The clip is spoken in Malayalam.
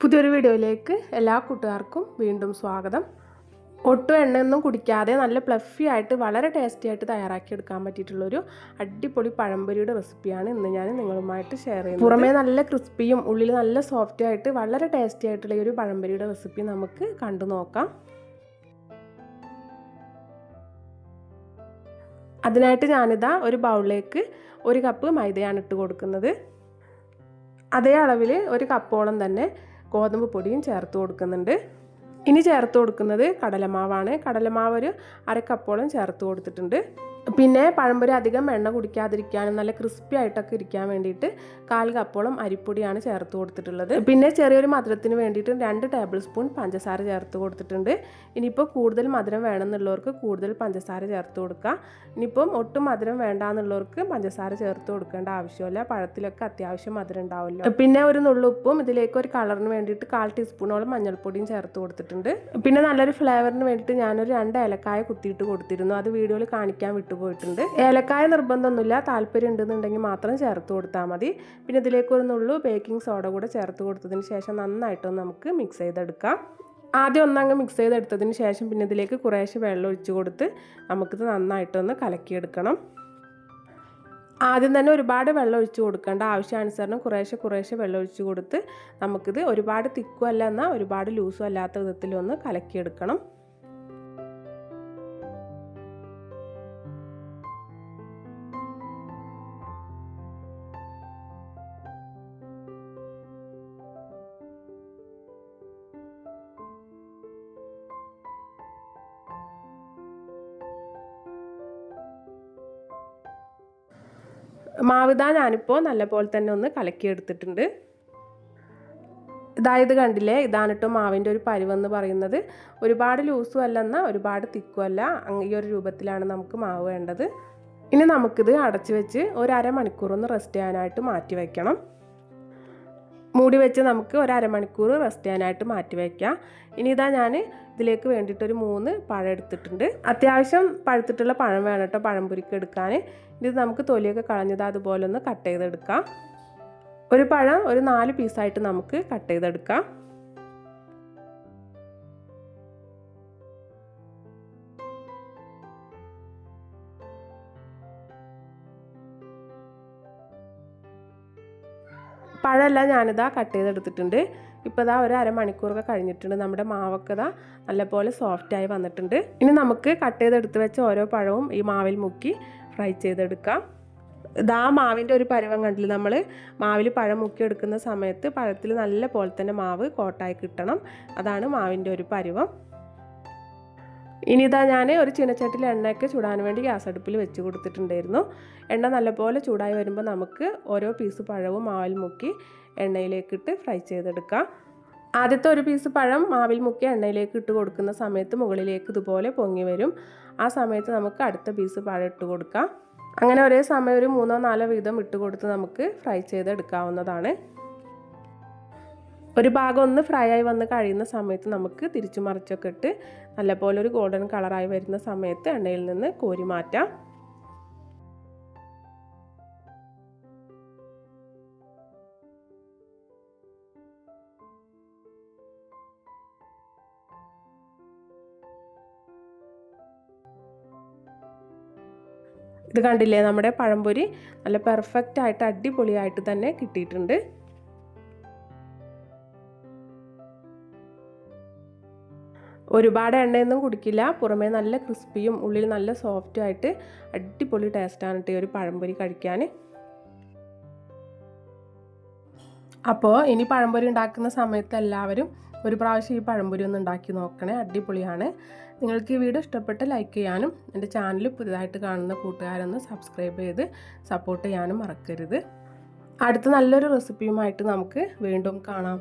പുതിയൊരു വീഡിയോയിലേക്ക് എല്ലാ കൂട്ടുകാർക്കും വീണ്ടും സ്വാഗതം. ഒട്ടും എണ്ണയൊന്നും കുടിക്കാതെ നല്ല ഫ്ലഫി ആയിട്ട് വളരെ ടേസ്റ്റി ആയിട്ട് തയ്യാറാക്കിയെടുക്കാൻ പറ്റിയിട്ടുള്ളൊരു അടിപൊളി പഴംപൊരിയുടെ റെസിപ്പിയാണ് ഇന്ന് ഞാൻ നിങ്ങളുമായിട്ട് ഷെയർ ചെയ്യുന്നത്. പുറമേ നല്ല ക്രിസ്പിയും ഉള്ളിൽ നല്ല സോഫ്റ്റ് ആയിട്ട് വളരെ ടേസ്റ്റി ആയിട്ടുള്ള ഈ ഒരു പഴംപൊരിയുടെ റെസിപ്പി നമുക്ക് കണ്ടു നോക്കാം. അതിനായിട്ട് ഞാനിതാ ഒരു ബൗളിലേക്ക് 1 കപ്പ് മൈദയാണ് ഇട്ട് കൊടുക്കുന്നത്. അതേ അളവിൽ 1 കപ്പോളം തന്നെ ഗോതമ്പ് പൊടിയും ചേർത്ത് കൊടുക്കുന്നുണ്ട്. ഇനി ചേർത്ത് കൊടുക്കുന്നത് കടലമാവാണ്. കടലമാവ് ഒരു 1/2 കപ്പോളം ചേർത്ത് കൊടുത്തിട്ടുണ്ട്. പിന്നെ പഴംപൊരി അധികം എണ്ണ കുടിക്കാതിരിക്കാനും നല്ല ക്രിസ്പി ആയിട്ടൊക്കെ ഇരിക്കാൻ വേണ്ടിയിട്ട് 1/4 കപ്പോളം അരിപ്പൊടിയാണ് ചേർത്ത് കൊടുത്തിട്ടുള്ളത്. പിന്നെ ചെറിയൊരു മധുരത്തിന് വേണ്ടിയിട്ട് 2 ടേബിൾ സ്പൂൺ പഞ്ചസാര ചേർത്ത് കൊടുത്തിട്ടുണ്ട്. ഇനിയിപ്പോൾ കൂടുതൽ മധുരം വേണമെന്നുള്ളവർക്ക് കൂടുതൽ പഞ്ചസാര ചേർത്ത് കൊടുക്കുക. ഇനിയിപ്പം ഒട്ടും മധുരം വേണ്ടാന്നുള്ളവർക്ക് പഞ്ചസാര ചേർത്ത് കൊടുക്കേണ്ട ആവശ്യമില്ല. പഴത്തിലൊക്കെ അത്യാവശ്യം മധുരം ഉണ്ടാവുമല്ലോ. പിന്നെ ഒരു നുള്ളുപ്പും ഇതിലേക്ക് ഒരു കളറിന് വേണ്ടിയിട്ട് 1/4 ടീസ്പൂണോളം മഞ്ഞൾപ്പൊടിയും ചേർത്ത് കൊടുത്തിട്ടുണ്ട്. പിന്നെ നല്ലൊരു ഫ്ലേവറിന് വേണ്ടിയിട്ട് ഞാനൊരു 2 ഏലക്കായ കുത്തിയിട്ട് കൊടുത്തിരുന്നു. അത് വീഡിയോയിൽ കാണിക്കാൻ വിട്ടുപോയിട്ടുണ്ട്. ഏലക്കായ നിർബന്ധമൊന്നുമില്ല, താല്പര്യം ഉണ്ടെന്നുണ്ടെങ്കിൽ മാത്രം ചേർത്ത് കൊടുത്താൽ മതി. പിന്നെ ഇതിലേക്ക് ഒരു നുള്ളു ബേക്കിംഗ് സോഡ കൂടെ ചേർത്ത് കൊടുത്തതിന് ശേഷം നന്നായിട്ടൊന്ന് നമുക്ക് മിക്സ് ചെയ്തെടുക്കാം. ആദ്യം ഒന്നങ്ങ് മിക്സ് ചെയ്തെടുത്തതിന് ശേഷം പിന്നെ ഇതിലേക്ക് കുറേശ്ശെ വെള്ളം ഒഴിച്ച് കൊടുത്ത് നമുക്കിത് നന്നായിട്ടൊന്ന് കലക്കിയെടുക്കണം. ആദ്യം തന്നെ ഒരുപാട് വെള്ളം ഒഴിച്ച് കൊടുക്കേണ്ട, ആവശ്യാനുസരണം കുറേശ്ശെ വെള്ളം ഒഴിച്ച് കൊടുത്ത് നമുക്കിത് ഒരുപാട് തിക്കും അല്ല എന്നാൽ ഒരുപാട് ലൂസും അല്ലാത്ത വിധത്തിലൊന്ന് കലക്കിയെടുക്കണം. മാവിതാ ഞാനിപ്പോൾ നല്ലപോലെ തന്നെ ഒന്ന് കലക്കിയെടുത്തിട്ടുണ്ട്. ഇതായത് കണ്ടില്ലേ, ഇതാണ് കേട്ടോ മാവിൻ്റെ ഒരു പരുവെന്ന് പറയുന്നത്. ഒരുപാട് ലൂസും അല്ല എന്നാൽ ഒരുപാട് തിക്കും അല്ല, ഈ ഒരു രൂപത്തിലാണ് നമുക്ക് മാവ് വേണ്ടത്. ഇനി നമുക്കിത് അടച്ചു വെച്ച് ഒരു അരമണിക്കൂർ ഒന്ന് റെസ്റ്റ് ചെയ്യാനായിട്ട് മാറ്റി വയ്ക്കണം. മൂടി വെച്ച് നമുക്ക് ഒരു അരമണിക്കൂർ റെസ്റ്റ് ചെയ്യാനായിട്ട് മാറ്റി വയ്ക്കാം. ഇനി ഇതാ ഞാൻ ഇതിലേക്ക് വേണ്ടിയിട്ടൊരു 3 പഴം എടുത്തിട്ടുണ്ട്. അത്യാവശ്യം പഴുത്തിട്ടുള്ള പഴം വേണം കേട്ടോ പഴംപൊരിക്ക് എടുക്കാൻ. ഇത് നമുക്ക് തൊലിയൊക്കെ കളഞ്ഞത് അതുപോലെ ഒന്ന് കട്ട് ചെയ്തെടുക്കാം. ഒരു പഴം ഒരു 4 പീസായിട്ട് നമുക്ക് കട്ട് ചെയ്തെടുക്കാം. പഴമെല്ലാം ഞാനിതാ കട്ട് ചെയ്തെടുത്തിട്ടുണ്ട്. ഇപ്പോൾ ഇതാ ഒരു അരമണിക്കൂറൊക്കെ കഴിഞ്ഞിട്ടുണ്ട്. നമ്മുടെ മാവൊക്കെ ഇതാ നല്ലപോലെ സോഫ്റ്റായി വന്നിട്ടുണ്ട്. ഇനി നമുക്ക് കട്ട് ചെയ്തെടുത്ത് വെച്ച ഓരോ പഴവും ഈ മാവിൽ മുക്കി ഫ്രൈ ചെയ്തെടുക്കാം. ഇതാ മാവിൻ്റെ ഒരു പരുവം കണ്ടില്ല, നമ്മൾ മാവിൽ പഴം മുക്കി എടുക്കുന്ന സമയത്ത് പഴത്തിൽ നല്ല പോലെ തന്നെ മാവ് കോട്ടായി കിട്ടണം. അതാണ് മാവിൻ്റെ ഒരു പരുവം. ഇനി ഇതാ ഞാൻ ഒരു ചീനച്ചട്ടിയിൽ എണ്ണയൊക്കെ ചൂടാൻ വേണ്ടി ഗ്യാസ് അടുപ്പിൽ വെച്ച് കൊടുത്തിട്ടുണ്ടായിരുന്നു. എണ്ണ നല്ലപോലെ ചൂടായി വരുമ്പോൾ നമുക്ക് ഓരോ പീസ് പഴവും മാവിൽ മുക്കി എണ്ണയിലേക്കിട്ട് ഫ്രൈ ചെയ്തെടുക്കാം. ആദ്യത്തെ ഒരു പീസ് പഴം മാവിൽ മുക്കി എണ്ണയിലേക്ക് ഇട്ട് കൊടുക്കുന്ന സമയത്ത് മുകളിലേക്ക് ഇതുപോലെ പൊങ്ങി വരും. ആ സമയത്ത് നമുക്ക് അടുത്ത പീസ് പഴം ഇട്ട് കൊടുക്കാം. അങ്ങനെ ഒരേ സമയം ഒരു 3-4 വീതം ഇട്ട് കൊടുത്ത് നമുക്ക് ഫ്രൈ ചെയ്തെടുക്കാവുന്നതാണ്. ഒരു ഭാഗം ഒന്ന് ഫ്രൈ ആയി വന്ന് കഴിയുന്ന സമയത്ത് നമുക്ക് തിരിച്ചു മറിച്ചൊക്കെ ഇട്ട് നല്ലപോലെ ഒരു ഗോൾഡൻ കളറായി വരുന്ന സമയത്ത് എണ്ണയിൽ നിന്ന് കോരി മാറ്റാം. ഇത് കണ്ടില്ലേ, നമ്മുടെ പഴംപൊരി നല്ല പെർഫെക്റ്റ് ആയിട്ട് അടിപൊളിയായിട്ട് തന്നെ കിട്ടിയിട്ടുണ്ട്. ഒരുപാട് എണ്ണയൊന്നും കുടിക്കില്ല, പുറമേ നല്ല ക്രിസ്പിയും ഉള്ളിൽ നല്ല സോഫ്റ്റും ആയിട്ട് അടിപൊളി ടേസ്റ്റാണ് കേട്ടോ ഈ ഒരു പഴംപൊരി കഴിക്കാൻ. അപ്പോൾ ഇനി പഴംപൊരി ഉണ്ടാക്കുന്ന സമയത്ത് എല്ലാവരും ഒരു പ്രാവശ്യം ഈ പഴംപൊരി ഒന്ന് ഉണ്ടാക്കി നോക്കണേ, അടിപൊളിയാണ്. നിങ്ങൾക്ക് ഈ വീഡിയോ ഇഷ്ടപ്പെട്ട് ലൈക്ക് ചെയ്യാനും എൻ്റെ ചാനൽ പുതുതായിട്ട് കാണുന്ന കൂട്ടുകാരൊന്ന് സബ്സ്ക്രൈബ് ചെയ്ത് സപ്പോർട്ട് ചെയ്യാനും മറക്കരുത്. അടുത്ത നല്ലൊരു റെസിപ്പിയുമായിട്ട് നമുക്ക് വീണ്ടും കാണാം.